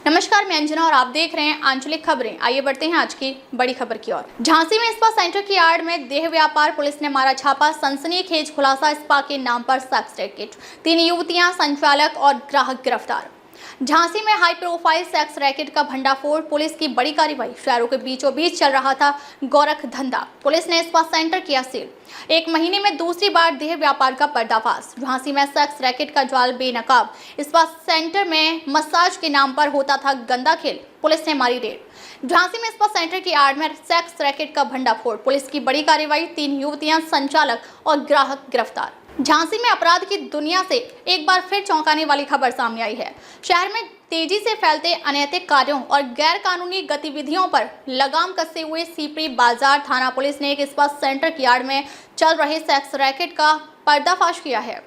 नमस्कार, मैं अंजना और आप देख रहे हैं आंचलिक खबरें। आइए बढ़ते हैं आज की बड़ी खबर की ओर। झांसी में स्पा सेंटर की आड़ में देह व्यापार, पुलिस ने मारा छापा। सनसनीखेज खुलासा, स्पा के नाम पर सेक्स रैकेट, 3 युवतियां, संचालक और ग्राहक गिरफ्तार। झांसी में हाई प्रोफाइल सेक्स रैकेट का भंडाफोड़, पुलिस की बड़ी कार्रवाई। शहरों के बीचों बीच चल रहा था गोरख धंधा, पुलिस ने स्पा सेंटर किया सील। 1 महीने में दूसरी बार देह व्यापार का पर्दाफाश। झांसी में सेक्स रैकेट का जाल बेनकाब, स्पा सेंटर में मसाज के नाम पर होता था गंदा खेल, पुलिस ने मारी रेड। झांसी में स्पा सेंटर की आड़ में सेक्स रैकेट का भंडाफोड़, पुलिस की बड़ी कार्रवाई। 3 युवतियां, संचालक और ग्राहक गिरफ्तार। झांसी में अपराध की दुनिया से एक बार फिर चौंकाने वाली खबर सामने आई है। शहर में तेजी से फैलते अनैतिक कार्यों और गैर कानूनी गतिविधियों पर लगाम कसते हुए सीपरी बाजार थाना पुलिस ने एक स्पा सेंटर की आड़ में चल रहे सेक्स रैकेट का पर्दाफाश किया है।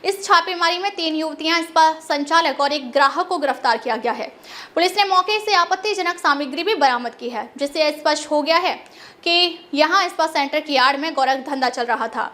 इस छापेमारी में 3 युवतियां, स्पा संचालक और एक ग्राहक को गिरफ्तार किया गया है। पुलिस ने मौके से आपत्तिजनक सामग्री भी बरामद की है, जिससे स्पष्ट हो गया है कि यहां स्पा सेंटर की आड़ में गोरख धंधा चल रहा था।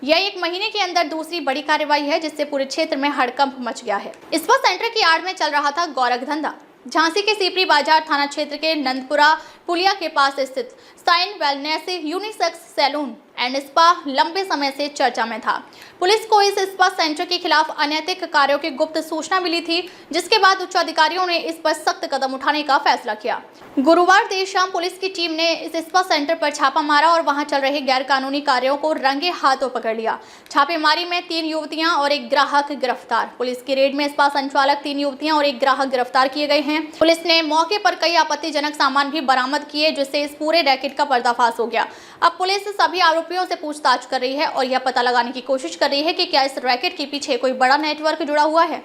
यह 1 महीने के अंदर दूसरी बड़ी कार्रवाई है, जिससे पूरे क्षेत्र में हड़कंप मच गया है। स्पा सेंटर की आड़ में चल रहा था गोरख धंधा। झांसी के सीपरी बाजार थाना क्षेत्र के नंदपुरा पुलिया के पास स्थित Sign Wellness unisex salon and spa लंबे समय से चर्चा में था। पुलिस को इस स्पा सेंटर के खिलाफ अनैतिक कार्यों की गुप्त सूचना मिली थी, जिसके बाद उच्च अधिकारियों ने इस पर सख्त कदम उठाने का फैसला किया। गुरुवार देर शाम पुलिस की टीम ने इस स्पा सेंटर पर छापा मारा और वहां चल रहे गैर कानूनी कार्यों को रंगे हाथों पकड़ लिया। छापेमारी में 3 युवतियां और एक ग्राहक गिरफ्तार। पुलिस की रेड में स्पा संचालक, 3 युवतियां और एक ग्राहक गिरफ्तार किए गए हैं। पुलिस ने मौके पर कई आपत्तिजनक सामान भी बरामद किए, जिससे इस पूरे रैकेट का पर्दाफाश हो गया। अब पुलिस सभी आरोपियों से पूछताछ कर रही है और यह पता लगाने की कोशिश कर रही है कि क्या इस रैकेट के पीछे कोई बड़ा नेटवर्क जुड़ा हुआ है।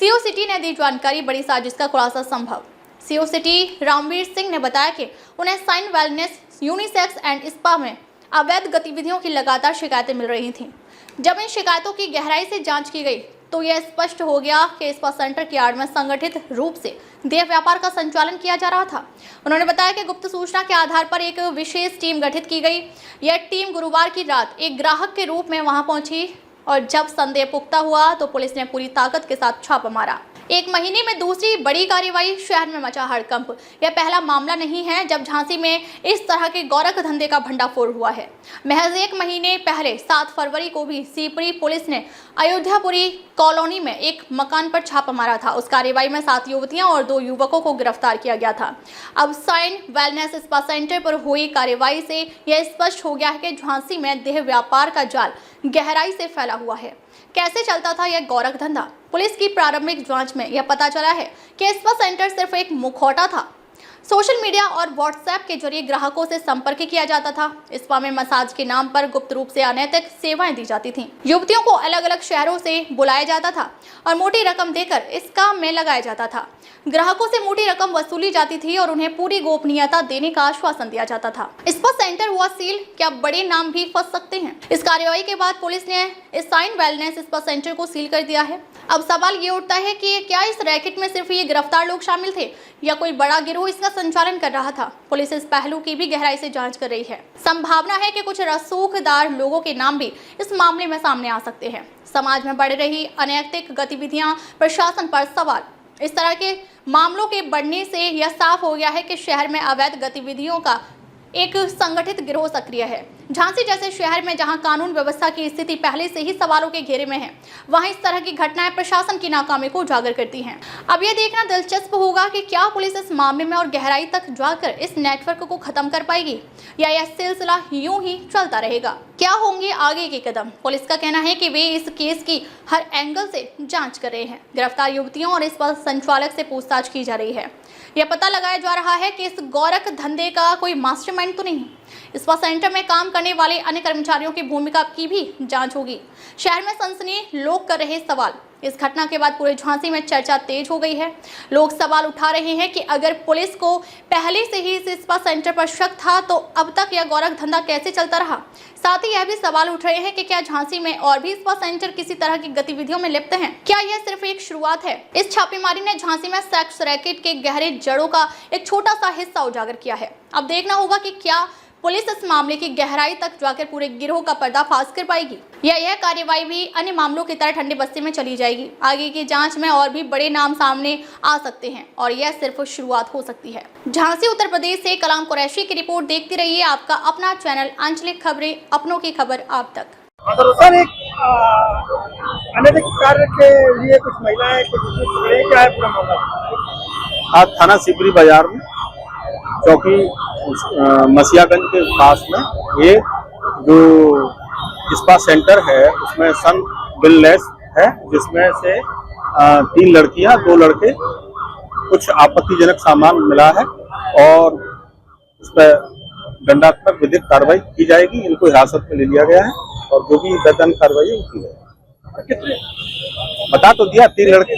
सीओ सिटी ने दी जानकारी, बड़ी साजिश का खुलासा संभव। सीओ सिटी रामवीर सिंह ने बताया कि उन्हें Sign Wellness unisex and spa में अवैध गतिविधियों की लगातार शिकायतें मिल रही थीं। जब इन शिकायतों की गहराई से जांच की गई तो यह स्पष्ट हो गया कि स्पा सेंटर की आड़ में संगठित रूप से देह व्यापार का संचालन किया जा रहा था। उन्होंने बताया कि गुप्त सूचना के आधार पर एक विशेष टीम गठित की गई। यह टीम गुरुवार की रात एक ग्राहक के रूप में वहां पहुंची और जब संदेह पुख्ता हुआ तो पुलिस ने पूरी ताकत के साथ छापा मारा। 1 महीने में दूसरी बड़ी कार्रवाई, शहर में मचा हड़कंप। यह पहला मामला नहीं है जब झांसी में इस तरह के गोरख धंधे का भंडाफोड़ हुआ है। महज 1 महीने पहले 7 फरवरी को भी सीपरी पुलिस ने अयोध्यापुरी कॉलोनी में एक मकान पर छापा मारा था। उस कार्रवाई में 7 युवतियां और 2 युवकों को गिरफ्तार किया गया था। अब साइन वेलनेस स्पा सेंटर पर हुई कार्रवाई से यह स्पष्ट हो गया है कि झांसी में देह व्यापार का जाल गहराई से फैला हुआ है। कैसे चलता था यह गोरख धंधा? पुलिस की प्रारंभिक जांच में यह पता चला है कि स्पा सेंटर सिर्फ एक मुखौटा था। सोशल मीडिया और व्हाट्सएप के जरिए ग्राहकों से संपर्क किया जाता था। स्पा में मसाज के नाम पर गुप्त रूप से अनैतिक सेवाएं दी जाती थीं। युवतियों को अलग अलग शहरों से बुलाया जाता था और मोटी रकम देकर इस काम में लगाया जाता था। ग्राहकों से मोटी रकम वसूली जाती थी और उन्हें पूरी गोपनीयता देने का आश्वासन दिया जाता था। स्पा सेंटर हुआ सील, क्या बड़े नाम भी फंस सकते हैं? इस कार्रवाई के बाद पुलिस ने इस साइन वेलनेस स्पा सेंटर को सील कर दिया है। अब सवाल ये उठता है कि क्या इस रैकेट में सिर्फ ये गिरफ्तार लोग शामिल थे या कोई बड़ा गिरोह इसका संचालन कर रहा था? पुलिस इस पहलू की भी गहराई से जांच कर रही है। संभावना है कि कुछ रसूखदार लोगों के नाम भी इस मामले में सामने आ सकते हैं। समाज में बढ़ रही अनैतिक गतिविधियां, प्रशासन पर सवाल। इस तरह के मामलों के बढ़ने से यह साफ हो गया है कि शहर में अवैध गतिविधियों का एक संगठित गिरोह सक्रिय है। झांसी जैसे शहर में जहां कानून व्यवस्था की स्थिति पहले से ही सवालों के घेरे में है, वहां इस तरह की घटनाएं प्रशासन की नाकामी को उजागर करती हैं। अब यह देखना दिलचस्प होगा कि क्या पुलिस इस मामले में और गहराई तक जाकर इस नेटवर्क को खत्म कर पाएगी या यह सिलसिला यूं ही चलता रहेगा। क्या होंगे आगे के कदम? पुलिस का कहना है कि वे इस केस की हर एंगल से जांच कर रहे हैं। गिरफ्तार युवतियों और इस पर संचालक से पूछताछ की जा रही है। यह पता लगाया जा रहा है कि इस गोरख धंधे का कोई मास्टरमाइंड तो नहीं। स्पा सेंटर में काम करने वाले अन्य कर्मचारियों की भूमिका की भी जांच होगी। शहर में सनसनी लोग कर रहे सवाल। इस घटना के बाद पूरे झांसी में चर्चा तेज हो गई है। लोग सवाल उठा रहे हैं कि अगर पुलिस को पहले से ही इस स्पा सेंटर पर शक था तो अब तक यह गोरख धंधा कैसे चलता रहा? साथ ही यह भी सवाल उठ रहे हैं कि क्या झांसी में और भी स्पा सेंटर किसी तरह की गतिविधियों में लिप्त हैं? क्या यह सिर्फ एक शुरुआत है? इस छापेमारी ने झांसी में सेक्स रैकेट के गहरे जड़ों का एक छोटा सा हिस्सा उजागर किया है। अब देखना होगा कि क्या पुलिस इस मामले की गहराई तक जाकर पूरे गिरोह का पर्दाफाश कर पाएगी या यह कार्यवाही भी अन्य मामलों की तरह ठंडी बस्ती में चली जाएगी। आगे की जांच में और भी बड़े नाम सामने आ सकते हैं और यह सिर्फ शुरुआत हो सकती है। झांसी उत्तर प्रदेश से कलाम कुरैशी की रिपोर्ट देखते रहिए आपका अपना चैनल आंचलिक खबरें, अपनों की खबर आप तक। सर, एक अनैतिक कार्य के लिए कुछ महिलाएं क्या है पूरा मामला? आज थाना सिपरी बाजार में चौकी मसियागंज के पास में ये जो इस्पात सेंटर है उसमें सन बिललेस है, जिसमें से 3 लड़कियां 2 लड़के कुछ आपत्तिजनक सामान मिला है और उस पर दंडात्मक विधिक कार्रवाई की जाएगी। इनको हिरासत में ले लिया गया है और जो भी वैधानिक कार्रवाई है की जाएगी। बता तो दिया 3 लड़के